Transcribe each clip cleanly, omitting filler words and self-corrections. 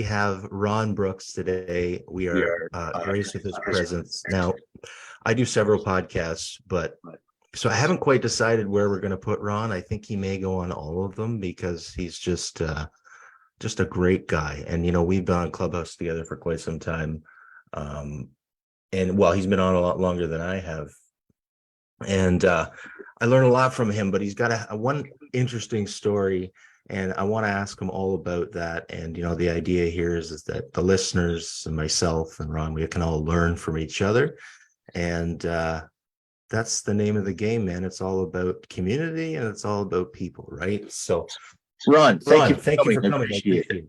have Ron Brooks today. We are graced with his presence. Now, I do several podcasts, but so I haven't quite decided where we're going to put Ron. I think he may go on all of them because he's just a great guy. And we've been on Clubhouse together for quite some time. And well, he's been on a lot longer than I have. And I learned a lot from him, but he's got one interesting story. And I want to ask him all about that. And, the idea here is that the listeners and myself and Ron, we can all learn from each other. And that's the name of the game, man. It's all about community and it's all about people, right? So, Ron, thank you for coming. I appreciate it.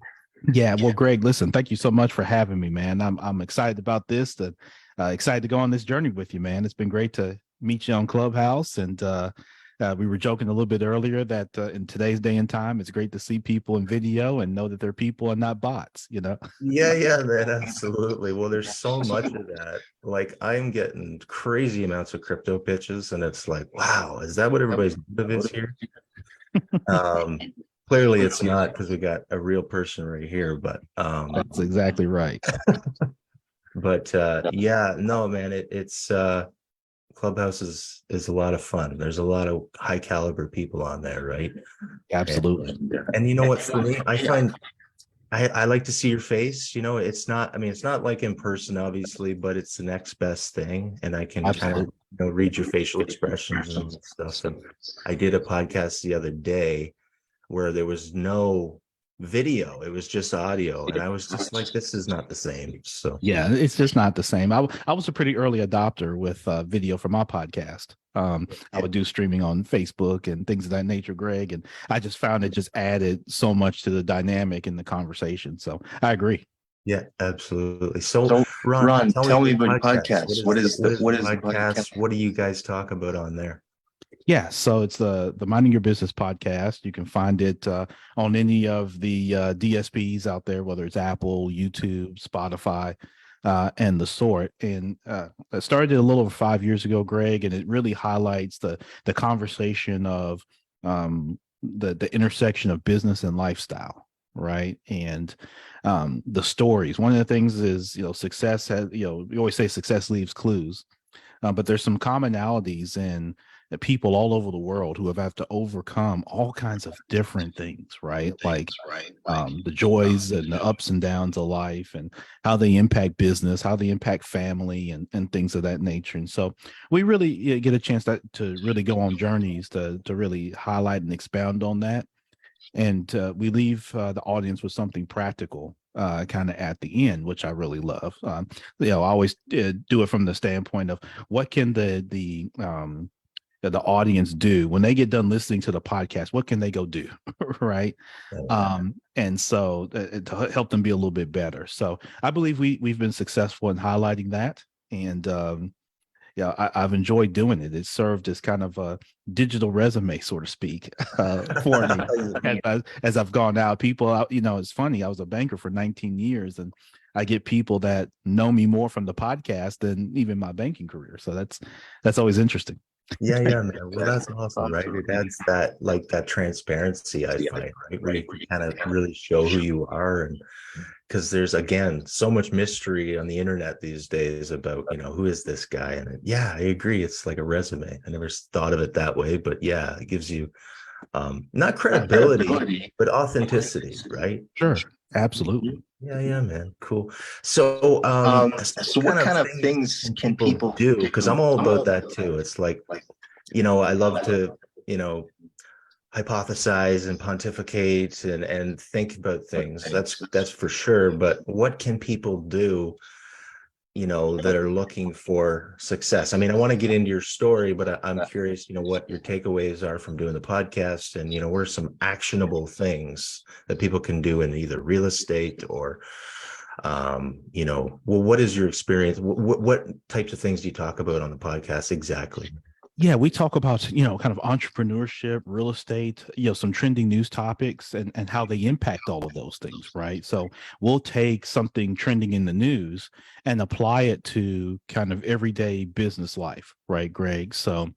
Yeah, well, Greg, listen, thank you so much for having me, man. I'm excited about this. Excited to go on this journey with you, man. It's been great to meet you on Clubhouse, and we were joking a little bit earlier that in today's day and time, it's great to see people in video and know that they're people and not bots. Yeah, man, absolutely. Well, there's so much of that. Like, I'm getting crazy amounts of crypto pitches, and it's like, wow, is that what everybody's doing here? Clearly it's not, because we got a real person right here, but that's exactly right. But yeah, no, man, it's Clubhouse is a lot of fun. There's a lot of high caliber people on there, right? Absolutely. And you know what, for me, I find I like to see your face. It's not like in person, obviously, but it's the next best thing. And I can kind of read your facial expressions and stuff. And I did a podcast the other day where there was no video, it was just audio, and I was just like, this is not the same. So yeah, it's just not the same. I was a pretty early adopter with video for my podcast. I would do streaming on Facebook and things of that nature, Greg, and I just found it just added so much to the dynamic in the conversation. So I agree. Yeah, absolutely. So Ron, tell me about podcast. What is the podcast? What do you guys talk about on there? Yeah, so it's the Minding Your Business podcast. You can find it on any of the DSPs out there, whether it's Apple, YouTube, Spotify, and the sort. And I started it a little over 5 years ago, Greg, and it really highlights the conversation of the intersection of business and lifestyle, right? And the stories. One of the things is, success has, we always say success leaves clues, but there's some commonalities in people all over the world who have had to overcome all kinds of different things, right? Like the joys and the ups and downs of life, and how they impact business, how they impact family, and things of that nature. And so we really get a chance to really go on journeys to really highlight and expound on that. And we leave the audience with something practical kind of at the end, which I really love. I always do it from the standpoint of what can the audience do when they get done listening to the podcast? What can they go do? Right. And so to help them be a little bit better. So I believe we've been successful in highlighting that. And I've enjoyed doing it. It served as kind of a digital resume, so to speak, for me. As I've gone out, people, it's funny. I was a banker for 19 years, and I get people that know me more from the podcast than even my banking career. So that's always interesting. Yeah, man. Well, that's awesome, right? It adds that transparency, I find, right? Where you can kind of really show who you are, and because there's, again, so much mystery on the internet these days about, who is this guy? And yeah, I agree. It's like a resume. I never thought of it that way, but yeah, it gives you not credibility, but authenticity, right? Sure. Absolutely. Yeah, man. Cool. So, what kind of things can people do? Because I'm all about that too. It's like, I love to, hypothesize and pontificate and think about things. That's for sure. But what can people do, that are looking for success? I mean, I want to get into your story, but I'm curious, what your takeaways are from doing the podcast, and, what are some actionable things that people can do in either real estate or, what is your experience? What types of things do you talk about on the podcast exactly? Yeah, we talk about, kind of entrepreneurship, real estate, some trending news topics and how they impact all of those things, right? So we'll take something trending in the news and apply it to kind of everyday business life, right, Greg? So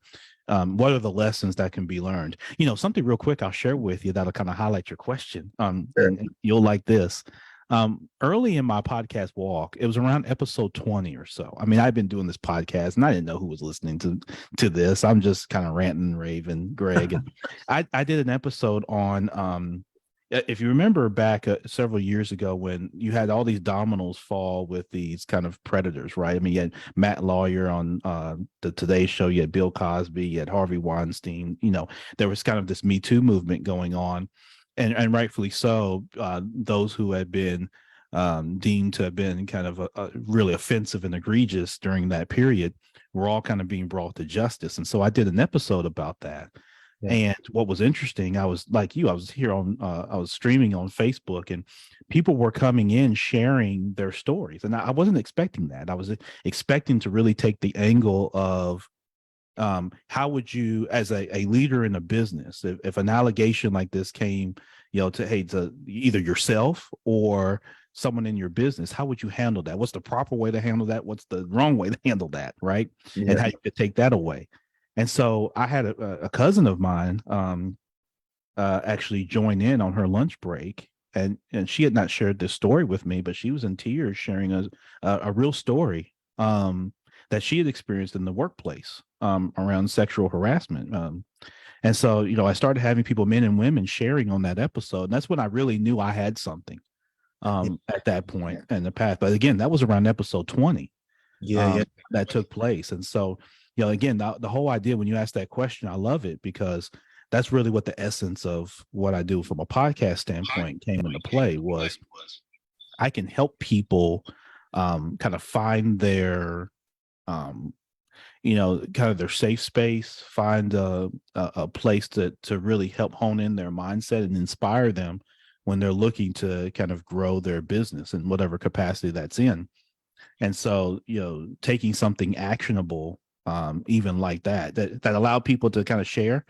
what are the lessons that can be learned? Something real quick I'll share with you that'll kind of highlight your question. Sure. And you'll like this. Early in my podcast walk, it was around episode 20 or so. I mean, I've been doing this podcast and I didn't know who was listening to this. I'm just kind of ranting and raving, Greg. And I did an episode on if you remember back several years ago when you had all these dominoes fall with these kind of predators, right? I mean, you had Matt Lawyer on the Today Show, you had Bill Cosby, you had Harvey Weinstein. There was kind of this Me Too movement going on. And rightfully so, those who had been deemed to have been kind of really offensive and egregious during that period were all kind of being brought to justice. And so I did an episode about that. Yeah. And what was interesting, I was like you, I was here on, I was streaming on Facebook, and people were coming in sharing their stories. And I wasn't expecting that. I was expecting to really take the angle of, how would you, as a leader in a business, if an allegation like this came, to either yourself or someone in your business, how would you handle that? What's the proper way to handle that? What's the wrong way to handle that? Right. Yeah. And how you could take that away. And so I had a cousin of mine actually join in on her lunch break. And she had not shared this story with me, but she was in tears sharing a real story that she had experienced in the workplace around sexual harassment. And so, I started having people, men and women, sharing on that episode. And that's when I really knew I had something at that point in the past. But again, that was around episode 20 that took place. And so, again, the whole idea when you ask that question, I love it because that's really what the essence of what I do from a podcast standpoint came into play was I can help people kind of find their kind of their safe space, find a place to really help hone in their mindset and inspire them when they're looking to kind of grow their business in whatever capacity that's in. And so, taking something actionable, even like that allowed people to kind of share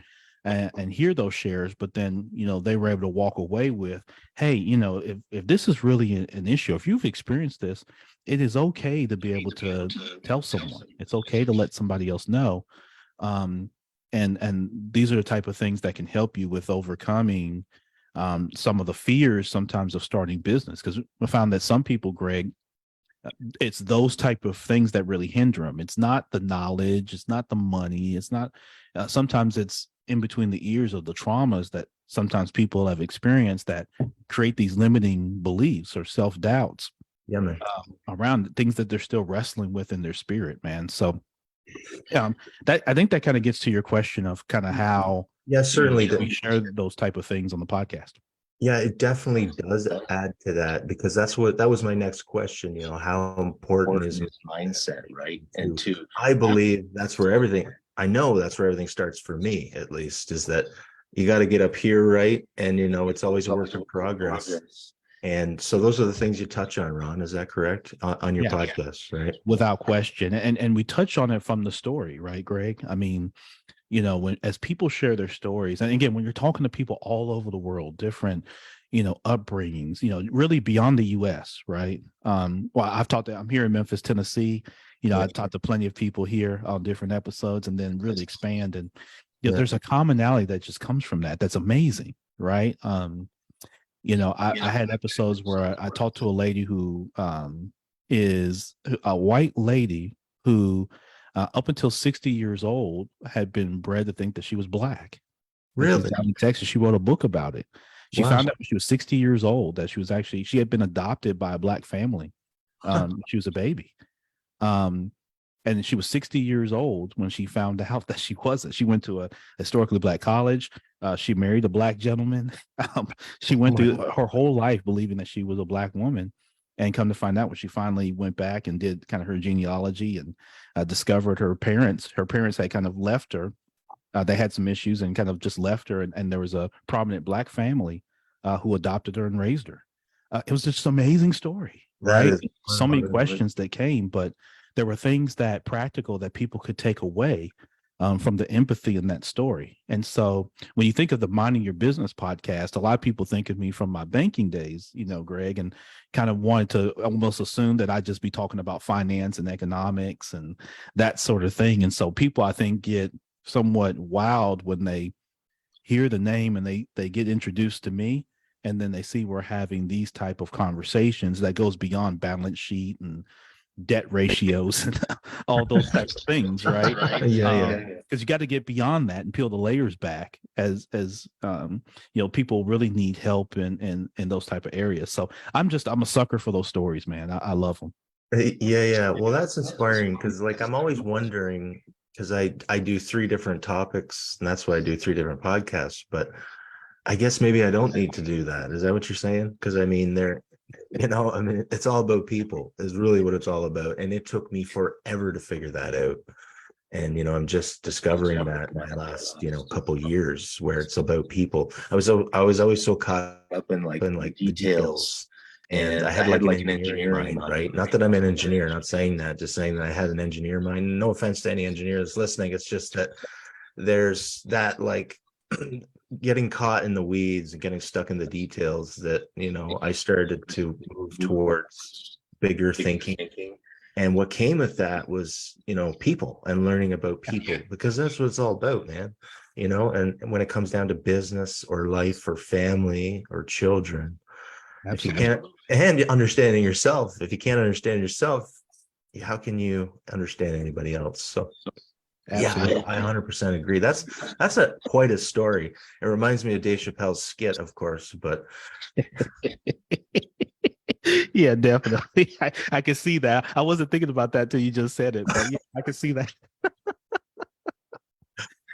and hear those shares, but then, they were able to walk away with, hey, if this is really an issue, if you've experienced this, it is okay to be able to tell someone. It's okay to let somebody else know. And these are the type of things that can help you with overcoming some of the fears sometimes of starting business. Because I found that some people, Greg, it's those type of things that really hinder them. It's not the knowledge, it's not the money, it's not sometimes it's in between the ears of the traumas that sometimes people have experienced that create these limiting beliefs or self-doubts around things that they're still wrestling with in their spirit, man. So that I think that kind of gets to your question of kind of how certainly we share those type of things on the podcast. Yeah, it definitely does add to that because that was my next question, how important is mindset, right? And I believe that's where everything starts for me, at least, is that you got to get up here, right? And, it's always a work in progress. And so those are the things you touch on, Ron. Is that correct? On your podcast, right? Without question. And we touch on it from the story, right, Greg? I mean, as people share their stories, and again, when you're talking to people all over the world, different, upbringings, really beyond the US, right? Well, I'm here in Memphis, Tennessee. I've talked to plenty of people here on different episodes and then really expand. And there's a commonality that just comes from that. That's amazing, right? I had episodes where I talked to a lady who is a white lady who up until 60 years old had been bred to think that she was black. Really? Down in Texas, she wrote a book about it. She found out when she was 60 years old that she had been adopted by a black family. She was a baby. And she was 60 years old when she found out that she wasn't. She went to a historically black college. She married a black gentleman. She went through her whole life believing that she was a black woman. And come to find out when she finally went back and did kind of her genealogy and discovered her parents had kind of left her. They had some issues and kind of just left her. And there was a prominent black family who adopted her and raised her. It was just an amazing story, right? So many questions that came, but there were things that practical that people could take away from the empathy in that story. And so when you think of the Minding Your Business podcast, a lot of people think of me from my banking days, Greg, and kind of wanted to almost assume that I'd just be talking about finance and economics and that sort of thing. And so people, I think, get somewhat wowed when they hear the name and they get introduced to me and then they see we're having these type of conversations that goes beyond balance sheet and debt ratios and all those types of things, right? Yeah. Because you got to get beyond that and peel the layers back as people really need help in those type of areas. So I'm a sucker for those stories, man. I love them. Yeah. Well, that's inspiring because like I'm always wondering because I do three different topics and that's why I do three different podcasts. But I guess maybe I don't need to do that. Is that what you're saying? Because I mean, it's all about people is really what it's all about. And it took me forever to figure that out. And I'm just discovering that in my last couple years where it's about people. I was always so caught up in like the details, and I had like an engineering mind, right? Not that I'm an engineer, not saying that, just saying that I had an engineer mind. No offense to any engineers listening, it's just that there's that like getting caught in the weeds and getting stuck in the details that I started to move towards bigger thinking. And what came with that was, people and learning about people, because that's what it's all about, man. And when it comes down to business or life or family or children, Absolutely. if you can't, and understanding yourself, if you can't understand yourself, how can you understand anybody else? So Absolutely. yeah, I 100% agree. That's quite a story. It reminds me of Dave Chappelle's skit, of course, but yeah, definitely. I can see that. I wasn't thinking about that till you just said it, but yeah, I can see that.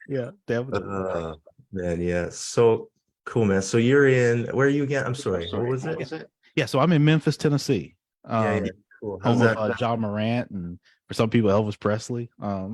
Yeah, definitely. Man, yeah. So cool, man. So you're where are you again? I'm sorry. What was it? Yeah, so I'm in Memphis, Tennessee. Yeah. Cool. How's Home that? of John Morant, and for some people, Elvis Presley. Yeah,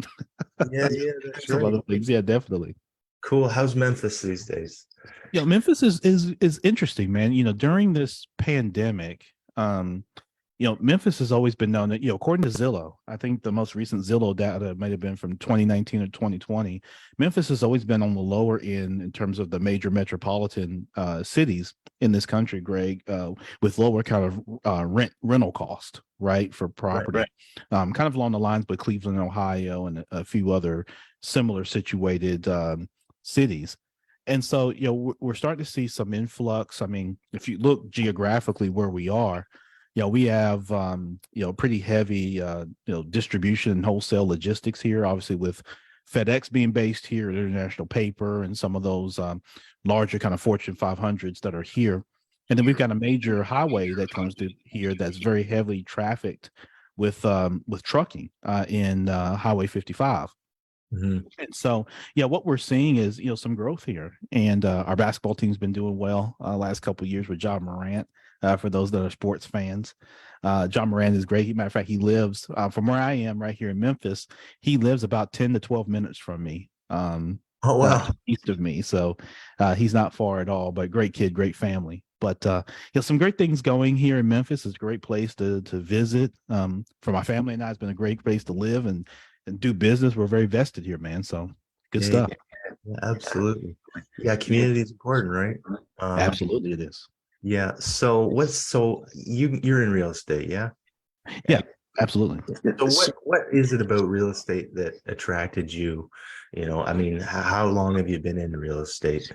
that's some right. other things. Yeah, definitely. Cool. How's Memphis these days? Yeah, Memphis is interesting, man. During this pandemic, Memphis has always been known that, according to Zillow, I think the most recent Zillow data might have been from 2019 or 2020. Memphis has always been on the lower end in terms of the major metropolitan cities in this country, Greg, with lower kind of rental cost, right, for property. Right. Kind of along the lines with Cleveland, Ohio, and a few other similar situated cities. And so, we're starting to see some influx. I mean, if you look geographically where we are, we have, pretty heavy, distribution and wholesale logistics here, obviously with FedEx being based here, International Paper, and some of those larger kind of Fortune 500s that are here. And then we've got a major highway that comes to here that's very heavily trafficked with trucking in Highway 55. Mm-hmm. And so, what we're seeing is, some growth here, and our basketball team's been doing well last couple of years with John Morant. For those that are sports fans, John Morant is great. Matter of fact, he lives from where I am right here in Memphis. He lives about 10 to 12 minutes from me. Oh, wow. East of me. So he's not far at all, but great kid, great family. But some great things going here in Memphis. It's a great place to visit. For my family and I, it's been a great place to live and do business. We're very vested here, man. So good stuff. Yeah, absolutely. Yeah, community is important, right? Absolutely, it is. Yeah. So you're in real estate, yeah? Yeah, absolutely. So what is it about real estate that attracted you? I mean, how long have you been in real estate?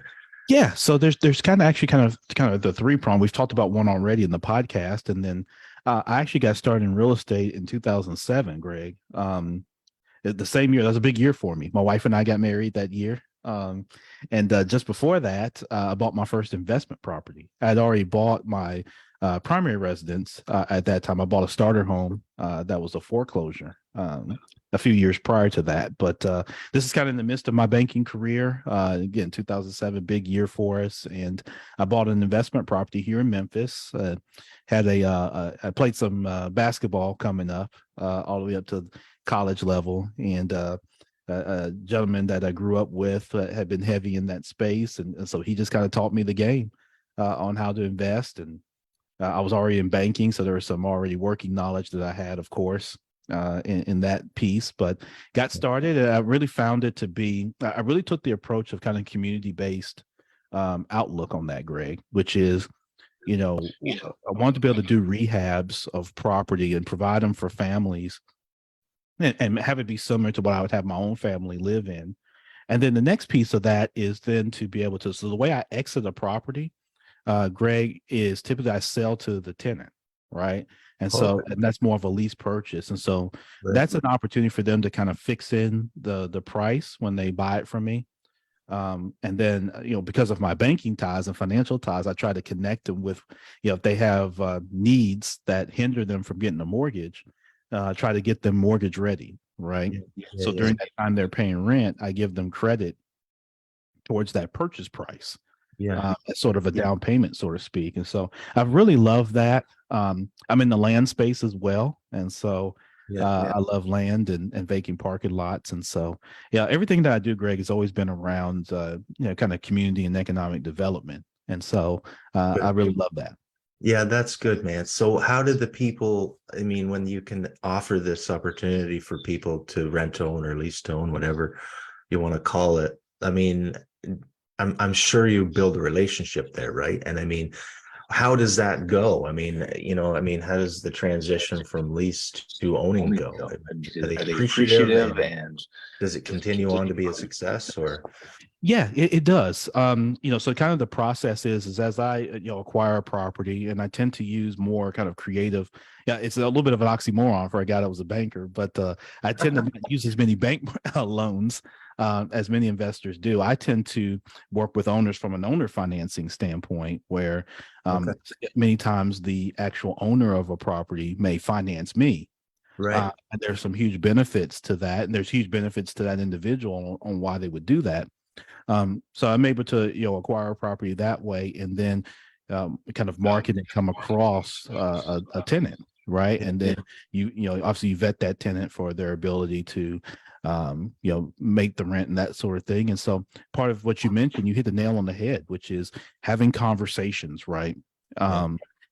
Yeah, so there's kind of the three prong. We've talked about one already in the podcast, and then I actually got started in real estate in 2007, Greg. The same year, that was a big year for me. My wife and I got married that year. And just before that, I bought my first investment property. I had already bought my primary residence at that time. I bought a starter home that was a foreclosure a few years prior to that. But this is kind of in the midst of my banking career. Again, 2007, big year for us. And I bought an investment property here in Memphis. I played some basketball coming up all the way up to college level, and a gentleman that I grew up with had been heavy in that space, and so he just kind of taught me the game on how to invest. And I was already in banking, so there was some already working knowledge that I had, of course, in that piece. But got started, and I really found it to be. I really took the approach of kind of community-based outlook on that, Greg, which is, I want to be able to do rehabs of property and provide them for families and have it be similar to what I would have my own family live in. And then the next piece of that is then to be able to, so the way I exit a property, Greg, is typically I sell to the tenant, right? And Oh, so and that's more of a lease purchase. And so right. that's an opportunity for them to kind of fix in the price when they buy it from me. And then, because of my banking ties and financial ties, I try to connect them with, if they have needs that hinder them from getting a mortgage, try to get them mortgage ready, right? So during that time they're paying rent, I give them credit towards that purchase price, Yeah. as sort of a down payment, so to speak. And so I really love that. I'm in the land space as well. And so I love land and vacant parking lots. And so, everything that I do, Greg, has always been around, kind of community and economic development. And so I really love that. Yeah, that's good, man. So how did the people, I mean, when you can offer this opportunity for people to rent to own or lease to own, whatever you want to call it, I mean, I'm sure you build a relationship there, right? And I mean, how does that go? I mean, how does the transition from lease to owning go? Are they appreciative, and does it continue on to be a success, or? Yeah, it does. So kind of the process is as I, acquire a property, and I tend to use more kind of creative. Yeah, it's a little bit of an oxymoron for a guy that was a banker, but I tend to not use as many bank loans as many investors do. I tend to work with owners from an owner financing standpoint, where Okay. many times the actual owner of a property may finance me. Right. And there's some huge benefits to that, and there's huge benefits to that individual on why they would do that. So I'm able to, acquire a property that way, and then kind of market and come across a tenant, right? And then obviously you vet that tenant for their ability to, make the rent and that sort of thing. And so part of what you mentioned, you hit the nail on the head, which is having conversations, right?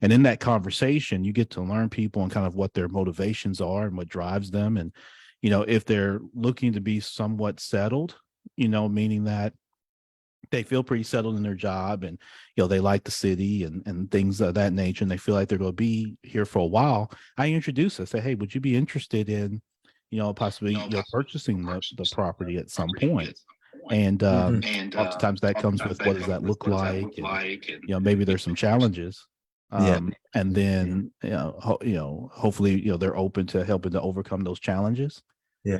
And in that conversation, you get to learn people and kind of what their motivations are and what drives them. And, if they're looking to be somewhat settled, meaning that they feel pretty settled in their job, and they like the city and things of that nature, and they feel like they're going to be here for a while, I introduce us, say, hey, would you be interested in possibly purchasing the property at some point? And oftentimes that comes with, what does that look like? And maybe there's some challenges. Yeah. And then hopefully they're open to helping to overcome those challenges. Yeah.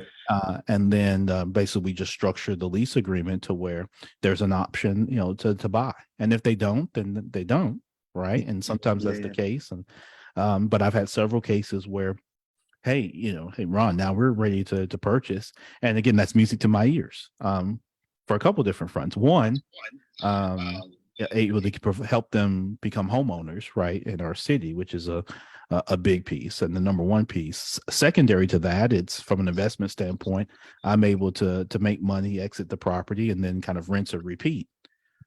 And then basically we just structure the lease agreement to where there's an option, to buy. And if they don't, then they don't, right? And sometimes that's the case. And but I've had several cases where, hey, hey, Ron, now we're ready to purchase. And again, that's music to my ears, for a couple of different fronts. One, they could help them become homeowners, right, in our city, which is a big piece, and the number one piece. Secondary to that, it's from an investment standpoint, I'm able to make money, exit the property, and then kind of rinse or repeat,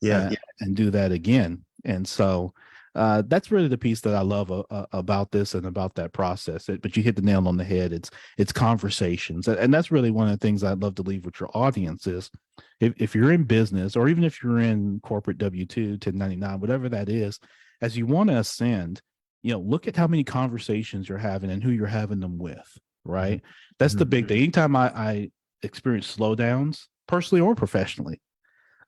and do that again. And so that's really the piece that I love about this and about that process. But you hit the nail on the head. It's conversations, and that's really one of the things I'd love to leave with your audience is, if you're in business, or even if you're in corporate W-2, 1099, whatever that is, as you want to ascend, look at how many conversations you're having and who you're having them with, right? That's the big thing. Anytime I experience slowdowns, personally or professionally,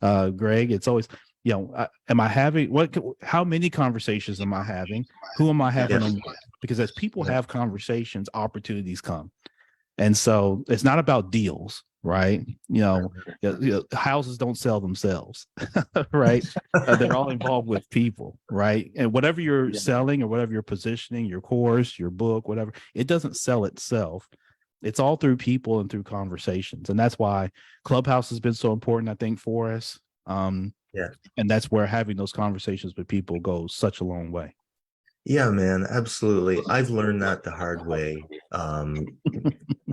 Greg, it's always, am I having how many conversations am I having? Who am I having them with? Because as people have conversations, opportunities come. And so it's not about deals, right? Houses don't sell themselves, right? They're all involved with people, right? And whatever you're selling or whatever you're positioning, your course, your book, whatever, it doesn't sell itself. It's all through people and through conversations. And that's why Clubhouse has been so important, I think, for us. And that's where having those conversations with people goes such a long way. Yeah, man, absolutely. I've learned that the hard way.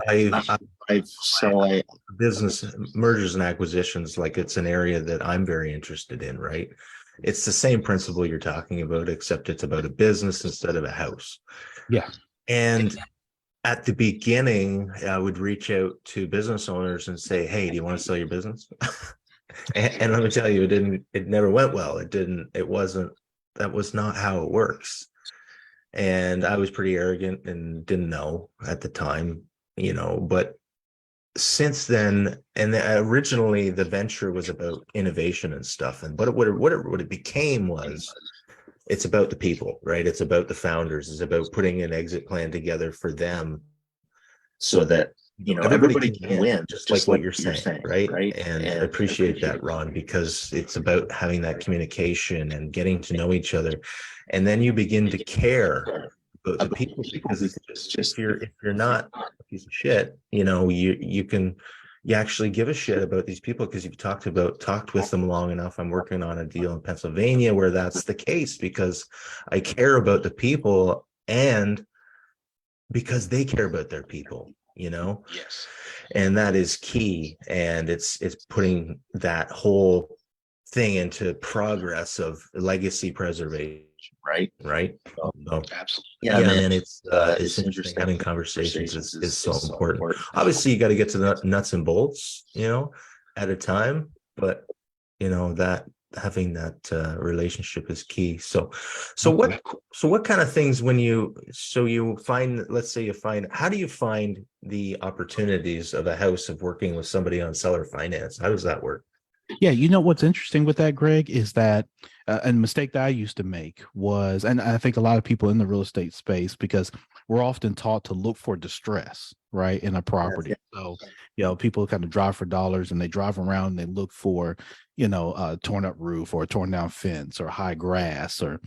I've so business mergers and acquisitions, like it's an area that I'm very interested in, right? It's the same principle you're talking about, except it's about a business instead of a house. Yeah. And at the beginning, I would reach out to business owners and say, hey, do you want to sell your business? and let me tell you, it never went well. That was not how it works. And I was pretty arrogant and didn't know at the time, but since then, and originally the venture was about innovation and stuff. And what it became was it's about the people, right? It's about the founders. It's about putting an exit plan together for them so that everybody can win, just like what you're saying, right? And I appreciate that, Ron, because it's about having that communication and getting to know each other, and then you begin to care about the people, because it's just, if you're not a piece of shit, you actually give a shit about these people because you've talked with them long enough. I'm working on a deal in Pennsylvania where that's the case, because I care about the people and because they care about their people, Yes. and that is key. And it's putting that whole thing into progress of legacy preservation, Right. So, Absolutely. yeah, man, it's interesting. Having conversations is so important. Obviously, you got to get to the nuts and bolts, at a time, but that having that relationship is key. So what kind of things when you find, let's say how do you find the opportunities of a house of working with somebody on seller finance? How does that work? Yeah, what's interesting with that, Greg, is that a mistake that I used to make was, and I think a lot of people in the real estate space, because we're often taught to look for distress, right, in a property. So, people kind of drive for dollars, and they drive around and they look for, a torn up roof or a torn down fence or high grass or,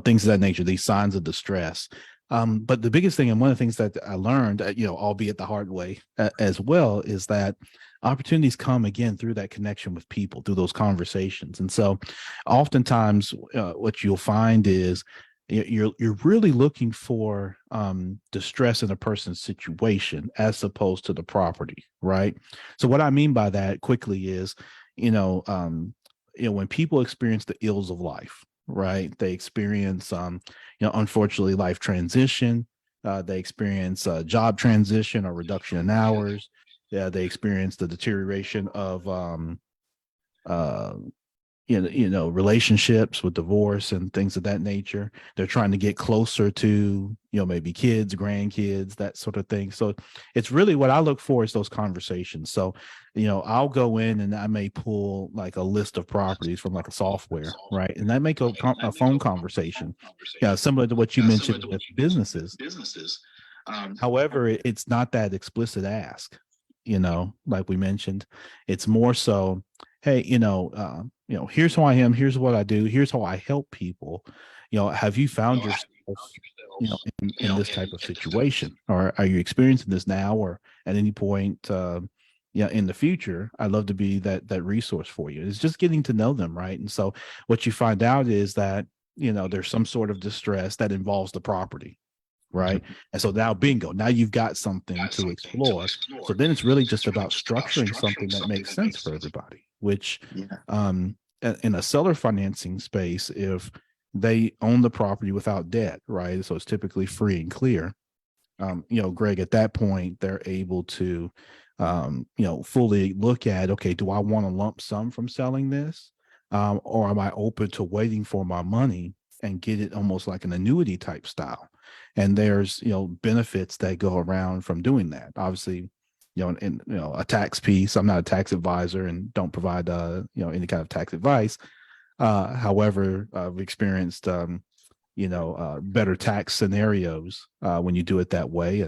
things of that nature, these signs of distress. But the biggest thing, and one of the things that I learned, albeit the hard way as well, is that opportunities come again through that connection with people, through those conversations. And so oftentimes what you'll find is you're really looking for distress in a person's situation as opposed to the property, right? So what I mean by that quickly is, when people experience the ills of life, right? They experience, unfortunately, life transition. They experience job transition or reduction in hours. Yeah, they experience the deterioration of uh, relationships with divorce and things of that nature. They're trying to get closer to, maybe kids, grandkids, that sort of thing. So it's really what I look for is those conversations. So, I'll go in and I may pull like a list of properties from like a software, right? And I make a phone conversation, similar to what you mentioned with businesses. However, it's not that explicit ask, like we mentioned. It's more so, hey, here's who I am, here's what I do, here's how I help people. Have you found yourself, in this type of situation, or are you experiencing this now, or at any point, in the future? I'd love to be that resource for you. It's just getting to know them, right? And so what you find out is that, there's some sort of distress that involves the property. Right. And so now, bingo, now you've got something to explore. So then it's really just about structuring something that makes sense for everybody, which in a seller financing space, if they own the property without debt, right? So it's typically free and clear. Greg, at that point, they're able to, fully look at, okay, do I want a lump sum from selling this? Or am I open to waiting for my money and get it almost like an annuity type style? And there's, benefits that go around from doing that. Obviously, a tax piece. I'm not a tax advisor and don't provide, any kind of tax advice. However, I've experienced, better tax scenarios when you do it that way.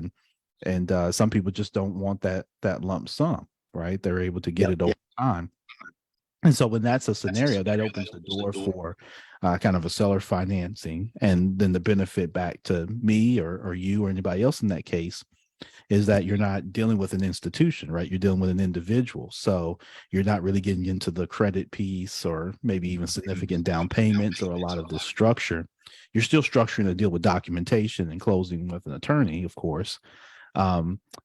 And some people just don't want that lump sum, right? They're able to get it over time. And so when that's a scenario, that opens the door for kind of a seller financing. And then the benefit back to me or you or anybody else in that case is that you're not dealing with an institution, right? You're dealing with an individual. So you're not really getting into the credit piece or maybe even significant down payments or a lot of this structure. You're still structuring a deal with documentation and closing with an attorney, of course.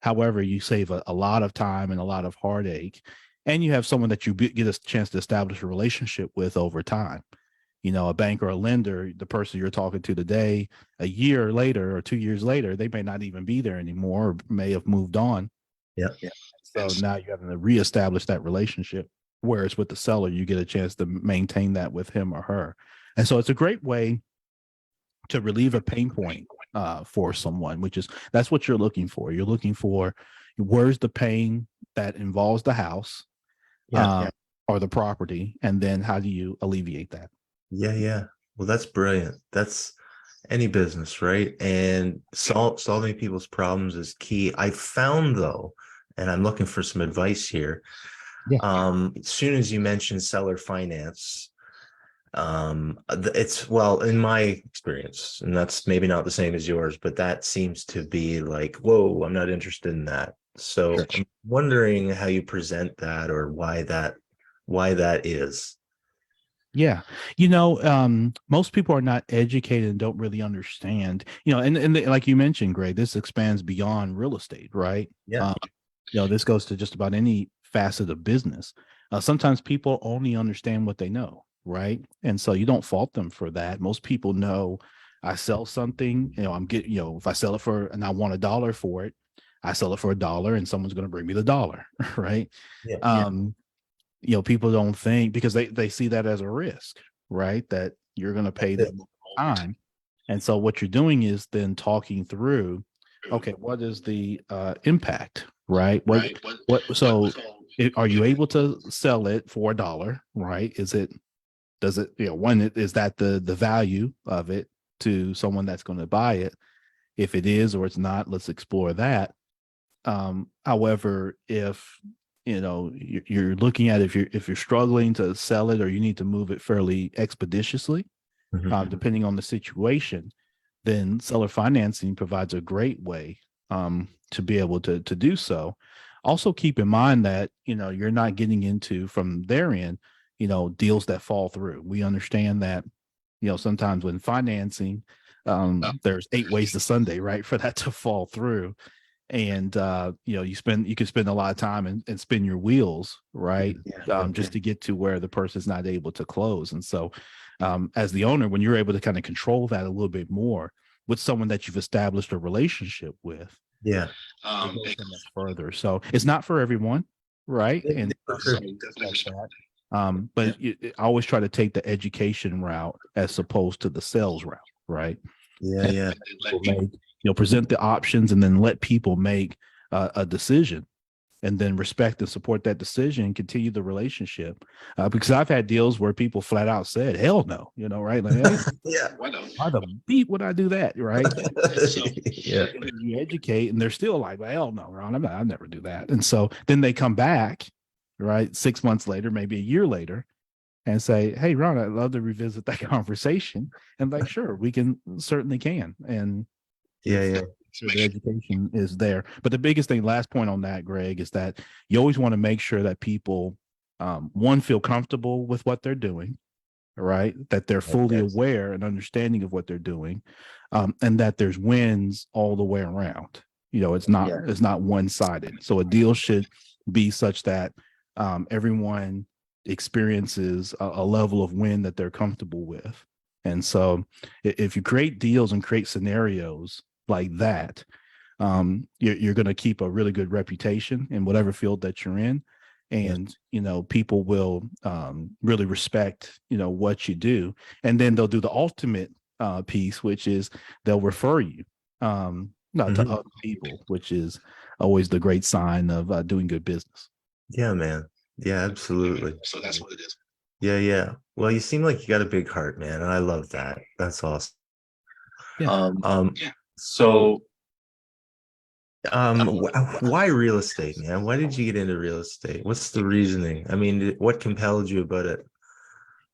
However, you save a lot of time and a lot of heartache, and you have someone that you get a chance to establish a relationship with over time. A bank or a lender, the person you're talking to today, a year later or 2 years later, they may not even be there anymore or may have moved on. Yeah. So now you're having to reestablish that relationship. Whereas with the seller, you get a chance to maintain that with him or her. And so it's a great way to relieve a pain point for someone, that's what you're looking for. You're looking for, where's the pain that involves the house or the property, and then how do you alleviate that? Yeah. Well, that's brilliant. That's any business, right? And solving people's problems is key. I found though, and I'm looking for some advice here. Yeah. As soon as you mentioned seller finance, it's, well, in my experience, and that's maybe not the same as yours, but that seems to be like, whoa, I'm not interested in that. So Sure. I'm wondering how you present that, or why that is. Yeah. Most people are not educated and don't really understand, like you mentioned, Greg, this expands beyond real estate, right? Yeah. This goes to just about any facet of business. Sometimes people only understand what they know, right? And so you don't fault them for that. Most people know I sell something, if I sell it for, and I want $1 for it, I sell it for $1 and someone's going to bring me the dollar, right? Yeah. People don't think, because they see that as a risk, right? That you're going to pay them time. And so what you're doing is then talking through, okay, what is the impact, right? So are you able to sell it for $1, right? Is that the value of it to someone that's going to buy it? If it is, or it's not, let's explore that. However, if you're looking at, if you're struggling to sell it, or you need to move it fairly expeditiously, Mhm. depending on the situation, then seller financing provides a great way to be able to do so. Also, keep in mind that you're not getting into, from their end, deals that fall through. We understand that sometimes when financing, there's 8 ways to Sunday, right, for that to fall through. And you can spend a lot of time and spin your wheels, right? Yeah. Just to get to where the person's not able to close. And so as the owner, when you're able to kind of control that a little bit more with someone that you've established a relationship with, Yeah. it goes so much further. So it's not for everyone, right? Yeah, And for sure. like that. But I always try to take the education route as opposed to the sales route, right? Yeah. And Yeah. people make, present the options, and then let people make a decision, and then respect and support that decision and continue the relationship. Because I've had deals where people flat out said, hell no, right? Like, hey, Yeah. why the beat would I do that? Right. So Yeah. you educate, and they're still like, well, hell no, Ron, I'll never do that. And so then they come back, right, 6 months later, maybe a year later, and say, hey, Ron, I'd love to revisit that conversation. And like, sure, we certainly can. And Yeah. Yeah. sure the education is there. But the biggest thing, last point on that, Greg, is that you always want to make sure that people, one, feel comfortable with what they're doing, right? That they're fully aware and understanding of what they're doing, and that there's wins all the way around. It's not one-sided. So a deal should be such that everyone experiences a level of win that they're comfortable with. And so if you create deals and create scenarios like that, you're going to keep a really good reputation in whatever field that you're in. And people will really respect what you do, and then they'll do the ultimate piece, which is they'll refer you not to other people, which is always the great sign of doing good business. Yeah, man. Yeah, absolutely. So that's what it is. Yeah, yeah. Well, you seem like you got a big heart, man, and I love that. That's awesome. Yeah. Yeah. So, why real estate, man? Why did you get into real estate? What's the reasoning? I mean, what compelled you about it?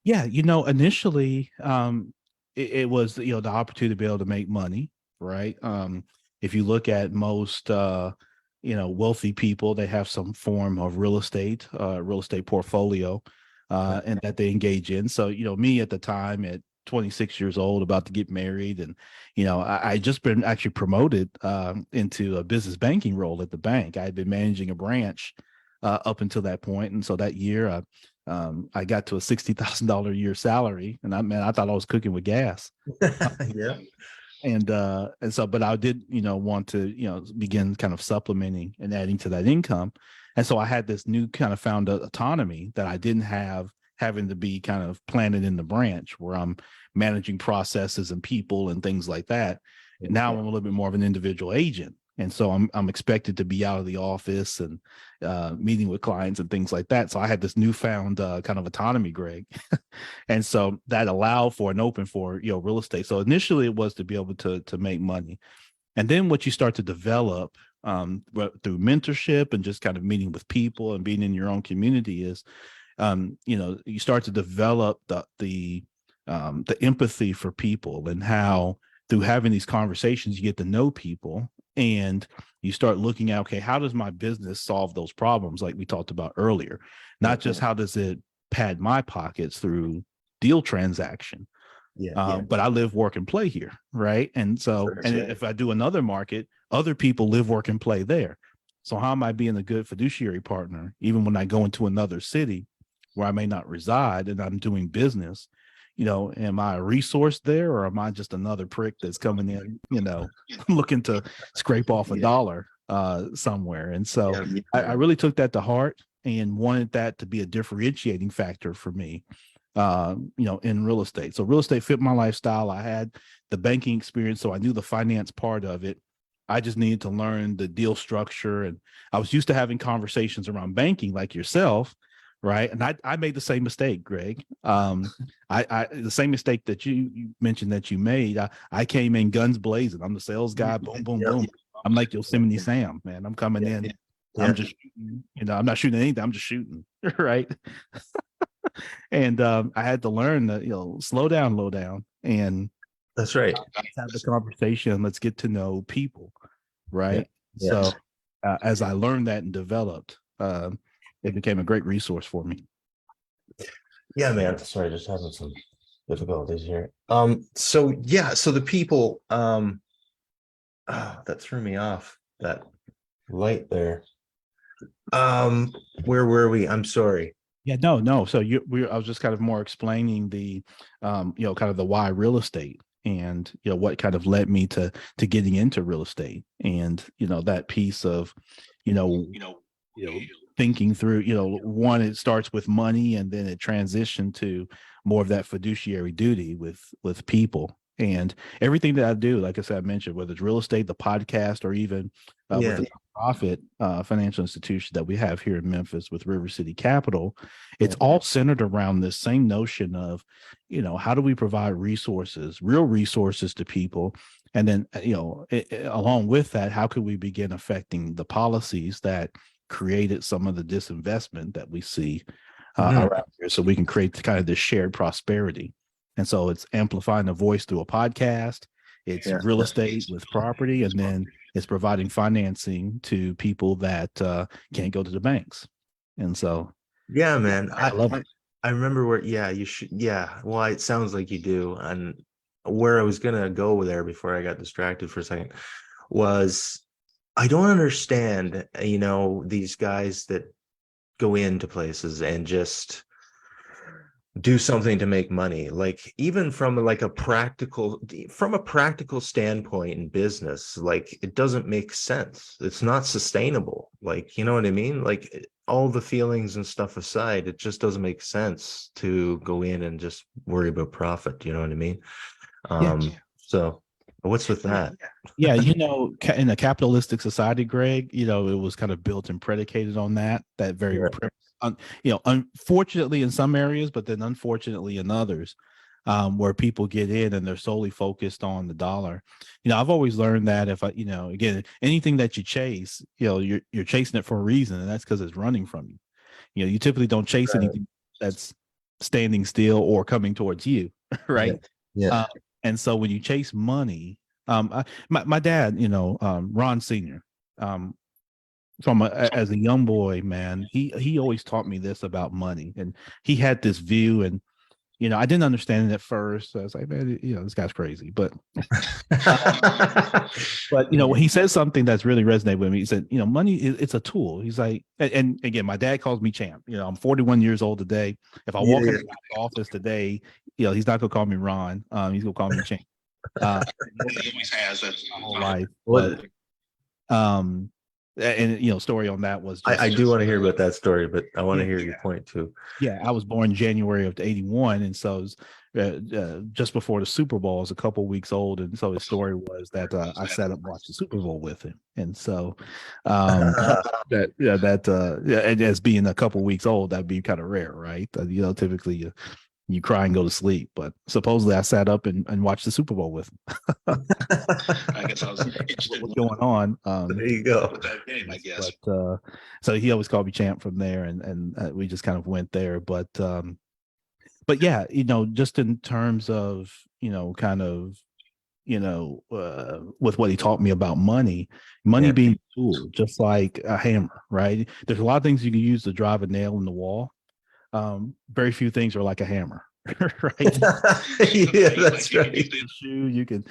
Yeah, initially, it was the opportunity to be able to make money, right? If you look at most wealthy people, they have some form of real estate portfolio, and that they engage in. So me at the time, at 26 years old, about to get married, and I just been actually promoted into a business banking role at the bank. I had been managing a branch up until that point, and so that year I got to a $60,000 a year salary, and I thought I was cooking with gas. Yeah. And so, but I did, want to, begin kind of supplementing and adding to that income. And so I had this new kind of found autonomy that I didn't have, having to be kind of planted in the branch where I'm managing processes and people and things like that. And now I'm a little bit more of an individual agent. And so I'm expected to be out of the office and meeting with clients and things like that. So I had this newfound kind of autonomy, Greg. And so that allowed for and open for, real estate. So initially it was to be able to make money. And then what you start to develop through mentorship and just kind of meeting with people and being in your own community is, you start to develop the empathy for people, and how through having these conversations, you get to know people, and you start looking at, okay, how does my business solve those problems like we talked about earlier? Not just how does it pad my pockets through deal transaction, but I live, work, and play here, right? And so, if I do another market, other people live, work, and play there. So how am I being a good fiduciary partner, even when I go into another city where I may not reside and I'm doing business? Am I a resource there, or am I just another prick that's coming in, looking to scrape off a dollar somewhere? And so I really took that to heart and wanted that to be a differentiating factor for me, in real estate. So real estate fit my lifestyle. I had the banking experience, so I knew the finance part of it. I just needed to learn the deal structure. And I was used to having conversations around banking like yourself, right? And I made the same mistake, Greg. The same mistake that you mentioned that you made. I came in guns blazing. I'm the sales guy. Boom, boom, boom. I'm like Yosemite Sam, man. I'm coming in. I'm just shooting, I'm not shooting anything. I'm just shooting, right? And I had to learn that, slow down, low down, and that's right. Let's have the conversation. Let's get to know people, right? So as I learned that and developed, it became a great resource for me. Yeah, man. Sorry, just having some difficulties here. So the people, that threw me off, that light there. Where were we? I'm sorry. Yeah, no. So I was just kind of more explaining the, kind of the why real estate, and what kind of led me to getting into real estate, and that piece of, thinking through, one, it starts with money, and then it transitioned to more of that fiduciary duty with people. And everything that I do, like I said, I mentioned, whether it's real estate, the podcast, or even with the nonprofit financial institution that we have here in Memphis with River City Capital, it's all centered around this same notion of, how do we provide resources, real resources to people? And then, along with that, how could we begin affecting the policies that created some of the disinvestment that we see around here, so we can create kind of this shared prosperity? And so it's amplifying the voice through a podcast. It's real estate with property, and then it's providing financing to people that can't go to the banks. And so, yeah, man, I love it. I remember where, you should, well, it sounds like you do. And where I was gonna go there before I got distracted for a second was, I don't understand, these guys that go into places and just do something to make money, like even from a practical standpoint in business. Like, it doesn't make sense. It's not sustainable. Like, you know what I mean? Like, all the feelings and stuff aside, it just doesn't make sense to go in and just worry about profit. You know what I mean? So what's with that? Yeah, in a capitalistic society, Greg, it was kind of built and predicated on that very unfortunately in some areas, but then unfortunately in others, where people get in and they're solely focused on the dollar. I've always learned that if again, anything that you chase, you're chasing it for a reason, and that's because it's running from you. You typically don't chase anything that's standing still or coming towards you, right? And so when you chase money, my dad, Ron Senior, as a young boy, man, he always taught me this about money, and he had this view, and I didn't understand it at first. So I was like, man, this guy's crazy, but when he says something that's really resonated with me, he said, money it's a tool. He's like, and again, my dad calls me champ. I'm 41 years old today. If I walk into the office today, he's not gonna call me Ron. He's gonna call me champ. He always has. That's my whole life. But And story on that was I do want to hear about that story, but I want to hear your point too. Yeah, I was born January of '81, and so it was, just before the Super Bowl. I was a couple weeks old, and so his story was that I sat up and watched the Super Bowl with him, and so and as being a couple weeks old, that'd be kind of rare, right? Typically you cry and go to sleep, but supposedly I sat up and watched the Super Bowl with him. I guess I was interested what's going on. There you go. I guess. But so he always called me champ from there, and we just kind of went there. But yeah, just in terms of kind of with what he taught me about money being a tool, just like a hammer, right? There's a lot of things you can use to drive a nail in the wall. Very few things are like a hammer. Right. Yeah, that's right. You can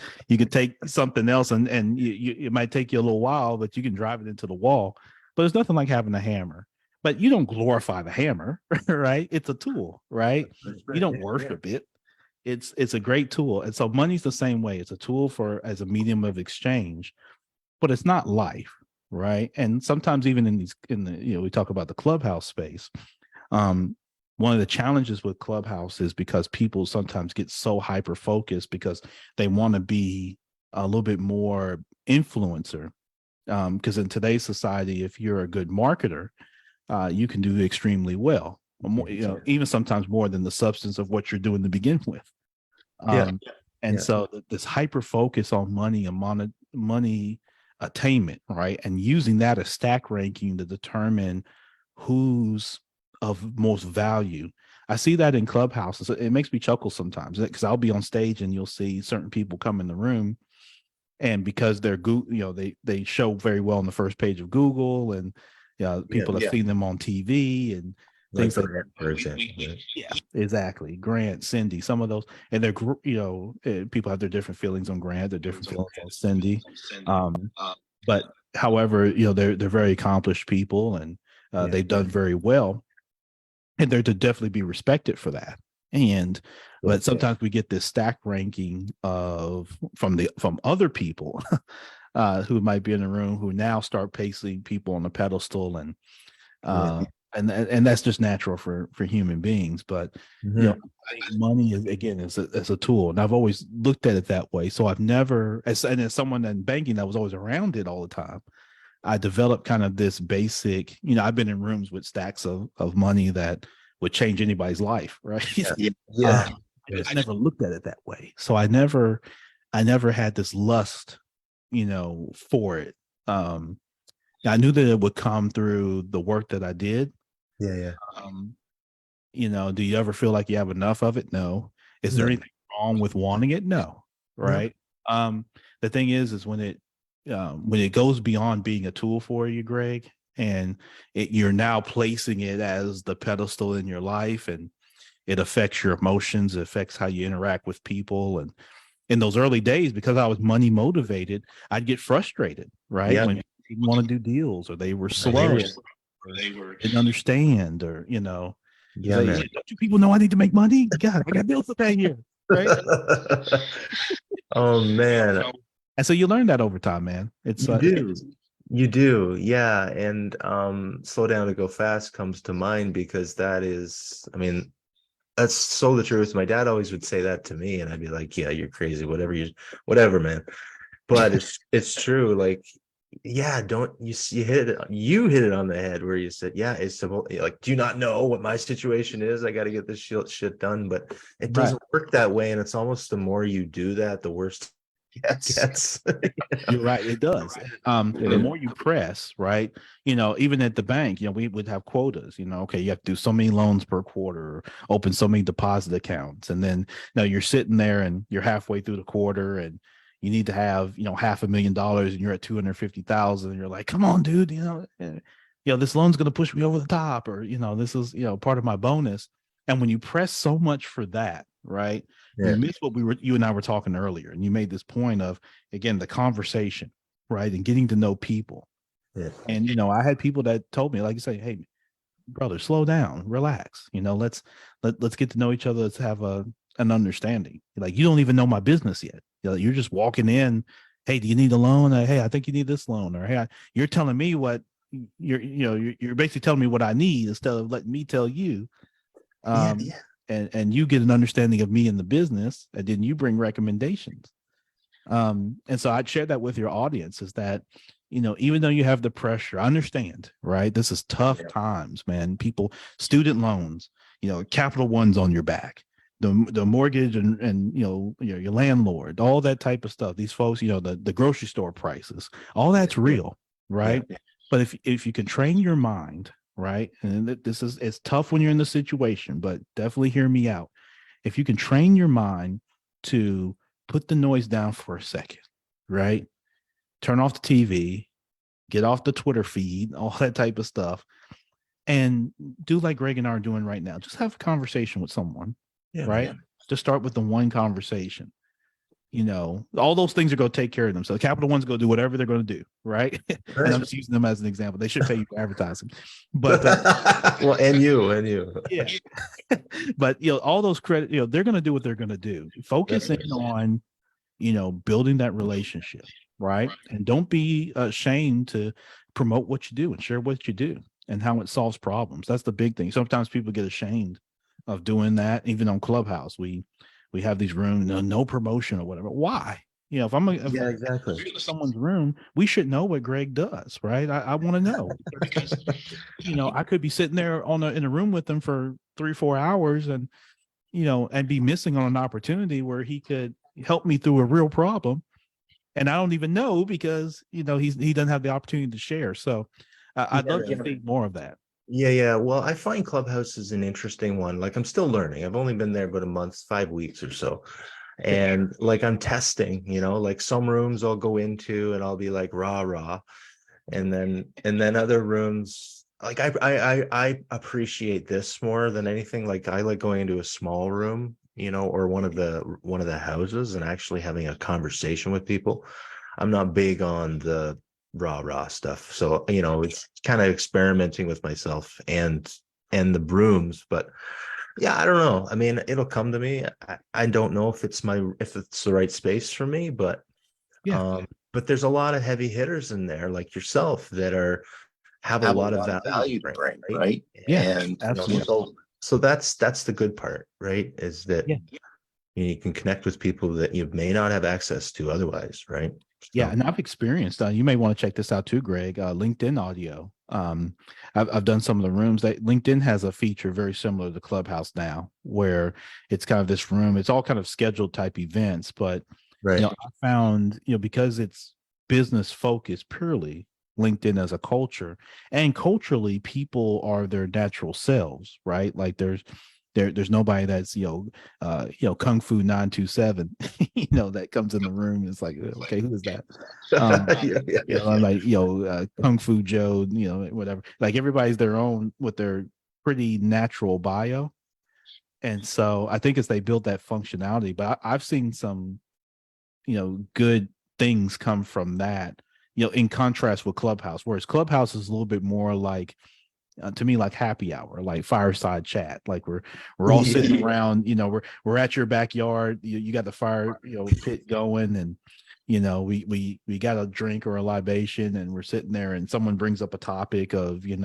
take something else and it might take you a little while, but you can drive it into the wall. But there's nothing like having a hammer. But you don't glorify the hammer, right? It's a tool, right? You don't worship it. It's a great tool. And so money's the same way. It's a tool as a medium of exchange, but it's not life, right? And sometimes even we talk about the clubhouse space. One of the challenges with Clubhouse is because people sometimes get so hyper focused because they want to be a little bit more influencer. Because in today's society, if you're a good marketer, you can do extremely well. Even sometimes more than the substance of what you're doing to begin with. So this hyper focus on money and money attainment, right, and using that as stack ranking to determine who's of most value. I see that in Clubhouses. It makes me chuckle sometimes because I'll be on stage and you'll see certain people come in the room, and because they're they show very well on the first page of Google, and people have seen them on TV and things like that. For example, yeah, exactly. Grant, Cindy, some of those, and they're people have their different feelings on Grant, their different feelings on Cindy. But however, they're very accomplished people, and they've done very well. And they're to definitely be respected for that. But sometimes we get this stack ranking from other people who might be in the room who now start placing people on the pedestal, and that's just natural for human beings. But I think money is a tool, and I've always looked at it that way. So I've never, as someone in banking that was always around it all the time, I developed kind of this basic, I've been in rooms with stacks of money that would change anybody's life, right? I just never looked at it that way. So I never had this lust, for it. I knew that it would come through the work that I did. Do you ever feel like you have enough of it? No. Is there anything wrong with wanting it? No. Right. No. The thing is when it goes beyond being a tool for you, Greg, and you're now placing it as the pedestal in your life, and it affects your emotions, it affects how you interact with people. And in those early days, because I was money motivated, I'd get frustrated, right? When people didn't want to do deals, or they were slow, or they didn't understand, or don't you people know I need to make money? God, I got bills to pay here, right? Oh man. And so you learn that over time, man. You do. Yeah. And slow down to go fast comes to mind, because that's so the truth. My dad always would say that to me, and I'd be like, yeah, you're crazy, whatever, man. But it's true. Like, yeah, you hit it on the head where you said, yeah, it's like, do you not know what my situation is? I got to get this shit done. But it doesn't work that way. And it's almost the more you do that, the worse Yes. You're right. It does. The more you press, right? Even at the bank, we would have quotas, okay, you have to do so many loans per quarter, or open so many deposit accounts. And then now you're sitting there and you're halfway through the quarter and you need to have, $500,000 and you're at 250,000. And you're like, come on, dude, this loan's going to push me over the top, or, this is, part of my bonus. And when you press so much for that, right? Yeah. You miss what you and I were talking earlier, and you made this point of, again, the conversation, right? And getting to know people. Yeah. And, I had people that told me, like you say, hey, brother, slow down, relax, let's get to know each other. Let's have an understanding. Like, you don't even know my business yet. You're just walking in hey, do you need a loan? Hey, I think you need this loan. Or hey, you're telling me what you're basically telling me what I need instead of letting me tell you. Yeah. And you get an understanding of me in the business, and then you bring recommendations. And so I'd share that with your audience, is that, even though you have the pressure, I understand, right? This is tough times, man. People, student loans, Capital One's on your back, the mortgage and your landlord, all that type of stuff. These folks, the grocery store prices, all that's real, right? Yeah. But if you can train your mind, right, and it's tough when you're in the situation, but definitely hear me out. If you can train your mind to put the noise down for a second, right? Turn off the TV, get off the Twitter feed, all that type of stuff, and do like Greg and I are doing right now. Just have a conversation with someone, right? Yeah. Just start with the one conversation. All those things are going to take care of them. So the Capital One's going to do whatever they're going to do, right? And I'm just using them as an example. They should pay you for advertising, but well, and you, yeah. But all those credit, they're going to do what they're going to do. Focus in on building that relationship, right? And don't be ashamed to promote what you do and share what you do and how it solves problems. That's the big thing. Sometimes people get ashamed of doing that. Even on Clubhouse, we have these rooms, no promotion or whatever. Why? If I'm exactly someone's room, we should know what Greg does, right? I want to know, because I could be sitting there in a room with them for 3-4 hours and and be missing on an opportunity where he could help me through a real problem, and I don't even know, because he doesn't have the opportunity to share. So I'd love to see more of that. Yeah. Well, I find Clubhouse is an interesting one. Like, I'm still learning. I've only been there about a month, 5 weeks or so. And like, I'm testing, like some rooms I'll go into and I'll be like rah. And then other rooms, like I appreciate this more than anything. Like, I like going into a small room, or one of the houses and actually having a conversation with people. I'm not big on the rah stuff. So, it's kind of experimenting with myself and the brooms. But yeah, I don't know. I mean, it'll come to me. I don't know if it's the right space for me, but Yeah. but there's a lot of heavy hitters in there like yourself that have a lot of value to bring, right? Yeah, And absolutely. So that's the good part, right? Is that you can connect with people that you may not have access to otherwise, right? Yeah, and I've experienced. You may want to check this out too, Greg. LinkedIn audio. I've done some of the rooms that LinkedIn has a feature very similar to Clubhouse now, where it's kind of this room. It's all kind of scheduled type events, but right. I found because it's business focused purely, LinkedIn as a culture, and culturally people are their natural selves, right? Like there's nobody that's Kung Fu 927 that comes in the room and it's like, okay, who is that? I'm like Kung Fu Joe, whatever. Like, everybody's their own with their pretty natural bio. And so I think as they build that functionality, but I've seen some good things come from that, in contrast with Clubhouse, whereas Clubhouse is a little bit more like, to me, like happy hour, like fireside chat. Like we're all sitting around, we're at your backyard. You got the fire, pit going, and we got a drink or a libation, and we're sitting there, and someone brings up a topic of hey,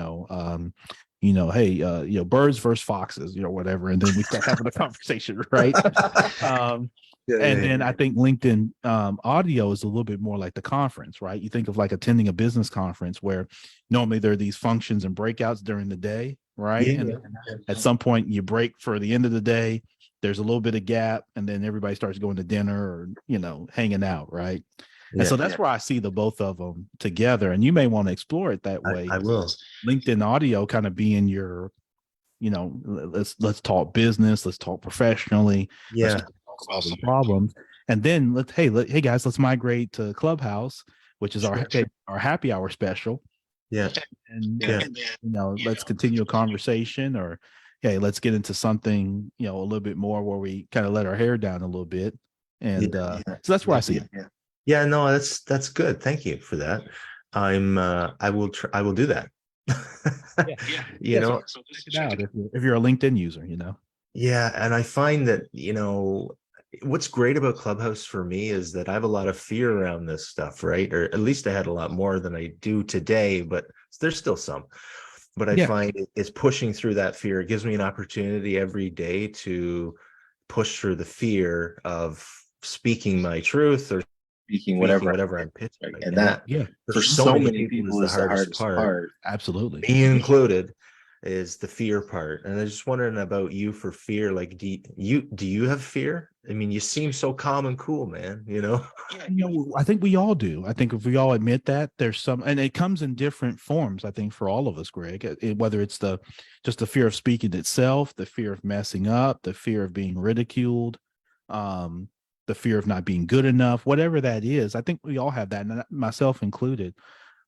birds versus foxes, whatever, and then we start having a conversation, right? And then I think LinkedIn audio is a little bit more like the conference, right? You think of like attending a business conference where normally there are these functions and breakouts during the day, right? And at some point you break for the end of the day, there's a little bit of gap, and then everybody starts going to dinner or, hanging out, right? And so that's where I see the both of them together. And you may want to explore it that way. I will. LinkedIn audio kind of being your, let's talk business, let's talk professionally. Yeah. Let's solving problems. And then hey guys, let's migrate to Clubhouse, which is our happy hour special. Yeah. And let's continue a conversation, or hey, let's get into something, a little bit more where we kind of let our hair down a little bit. And so that's where I see it. Yeah, no, that's good. Thank you for that. I will do that. So check it out if you're a LinkedIn user, Yeah, and I find that, what's great about Clubhouse for me is that I have a lot of fear around this stuff, right? Or at least I had a lot more than I do today, but there's still some. But I Yeah. find it's pushing through that fear. It gives me an opportunity every day to push through the fear of speaking my truth or speaking whatever I'm pitching. Right? And that, for so many people, is the hardest part. Absolutely. Me included, is the fear part. And I just wondering about you for fear. Like, do you have fear? I mean, you seem so calm and cool, man, you know? I think we all do. I think if we all admit that, there's some, and it comes in different forms, I think, for all of us, Greg, whether it's just the fear of speaking itself, the fear of messing up, the fear of being ridiculed, the fear of not being good enough, whatever that is. I think we all have that, and myself included.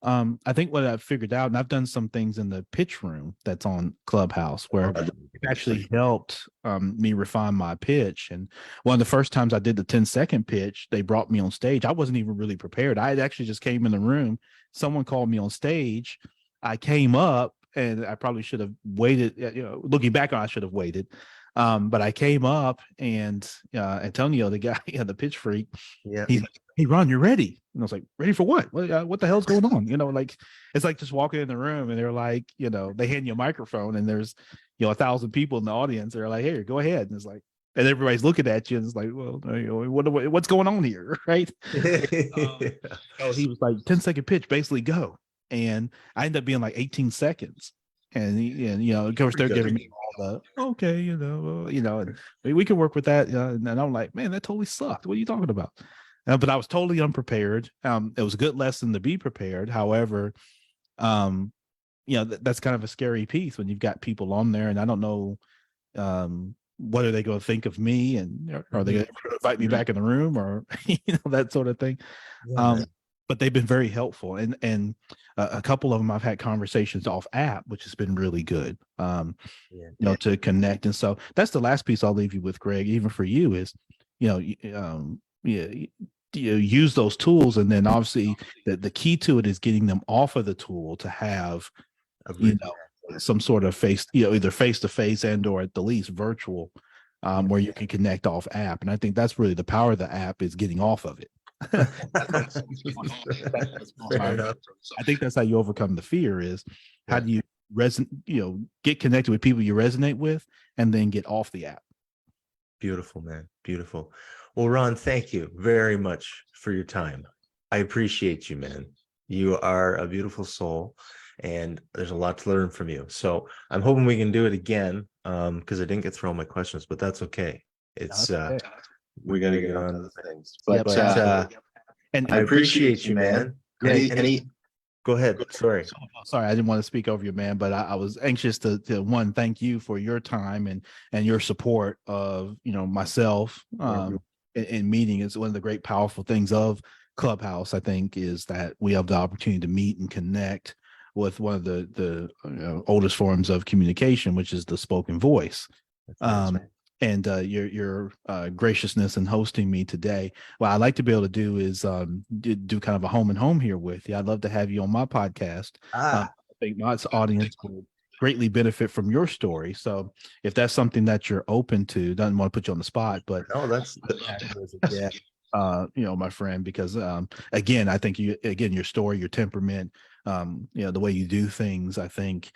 I think what I've figured out, and I've done some things in the pitch room that's on Clubhouse where it actually helped me refine my pitch. And one of the first times I did the 10-second pitch, they brought me on stage. I wasn't even really prepared. I had actually just came in the room. Someone called me on stage. I came up, and I probably should have waited. Looking back on, I should have waited. But I came up, and Antonio, the guy, the pitch freak, he's like, "Hey, Ron, you're ready." And I was like, "Ready for what? What the hell's going on?" Like, it's like just walking in the room, and they're like, they hand you a microphone, and there's 1,000 people in the audience. They're like, "Hey, go ahead." And it's like, and everybody's looking at you, and it's like, "Well, what's going on here?" Right? So he was like, 10-second pitch, basically go. And I ended up being like 18 seconds. And of course they're giving me all the okay, and we can work with that. And I'm like, man, that totally sucked. What are you talking about? But I was totally unprepared. It was a good lesson to be prepared. However, that's kind of a scary piece when you've got people on there, and I don't know what are they going to think of me, and are they going to invite me back in the room, or that sort of thing. But they've been very helpful, and a couple of them I've had conversations off app, which has been really good. To connect. And so that's the last piece I'll leave you with, Greg. Even for you is, use those tools, and then obviously the key to it is getting them off of the tool to have, some sort of either face to face and or at the least virtual, where you can connect off app. And I think that's really the power of the app, is getting off of it. I think that's how you overcome the fear, is how do you get connected with people you resonate with, and then get off the app. Beautiful, man. Beautiful. Well, Ron, thank you very much for your time. I appreciate you, man. You are a beautiful soul, and there's a lot to learn from you. So I'm hoping we can do it again, because I didn't get through all my questions, but that's okay. It's we got to get on to the things. But and I appreciate you, man. Go ahead. Sorry, I didn't want to speak over you, man, but I was anxious to one, thank you for your time and your support of myself in meeting. It's one of the great powerful things of Clubhouse, I think, is that we have the opportunity to meet and connect with one of the oldest forms of communication, which is the spoken voice. And your graciousness in hosting me today. What I'd like to be able to do is do kind of a home and home here with you. I'd love to have you on my podcast. I think my audience will greatly benefit from your story. So if that's something that you're open to, doesn't want to put you on the spot, but no, that's my friend, because again, I think your story, your temperament, the way you do things, I think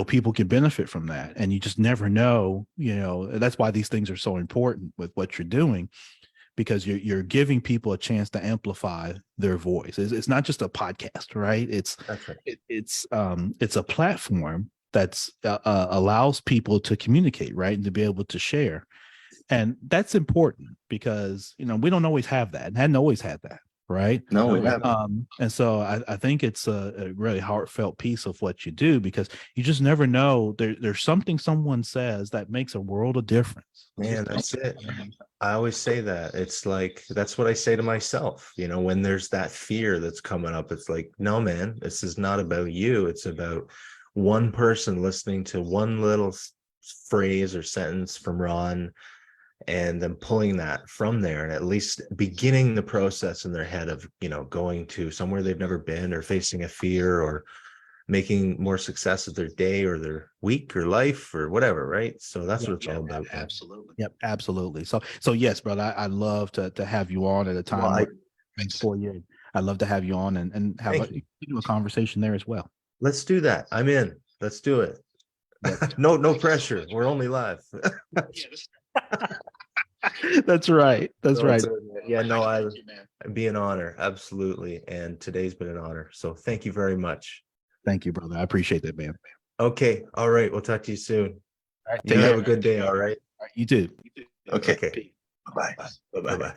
people can benefit from that. And you just never know, that's why these things are so important with what you're doing, because you're giving people a chance to amplify their voice. It's not just a podcast, right? That's right. It's a platform that's allows people to communicate, right, and to be able to share. And that's important, because we don't always have that, and hadn't always had that, right? No, we haven't. And so I think it's a really heartfelt piece of what you do, because you just never know. There's something someone says that makes a world of difference. Man, that's it. I always say that. It's like, that's what I say to myself, when there's that fear that's coming up. It's like, no, man, this is not about you. It's about one person listening to one little phrase or sentence from Ron, and then pulling that from there, and at least beginning the process in their head of going to somewhere they've never been, or facing a fear, or making more success of their day or their week or life or whatever, right? So that's what it's all about. Absolutely. Yep, absolutely. So yes, brother, I love to have you on at a time where thanks for you. I'd love to have you on and have a conversation there as well. Let's do that. I'm in. Let's do it. No pressure. We're only live. That's right. That's right. Yeah, no, it'd be an honor. Absolutely. And today's been an honor. So thank you very much. Thank you, brother. I appreciate that, man. Okay. All right. We'll talk to you soon. All right, you have a good day. All right. You too. Okay. Bye-bye. Bye-bye.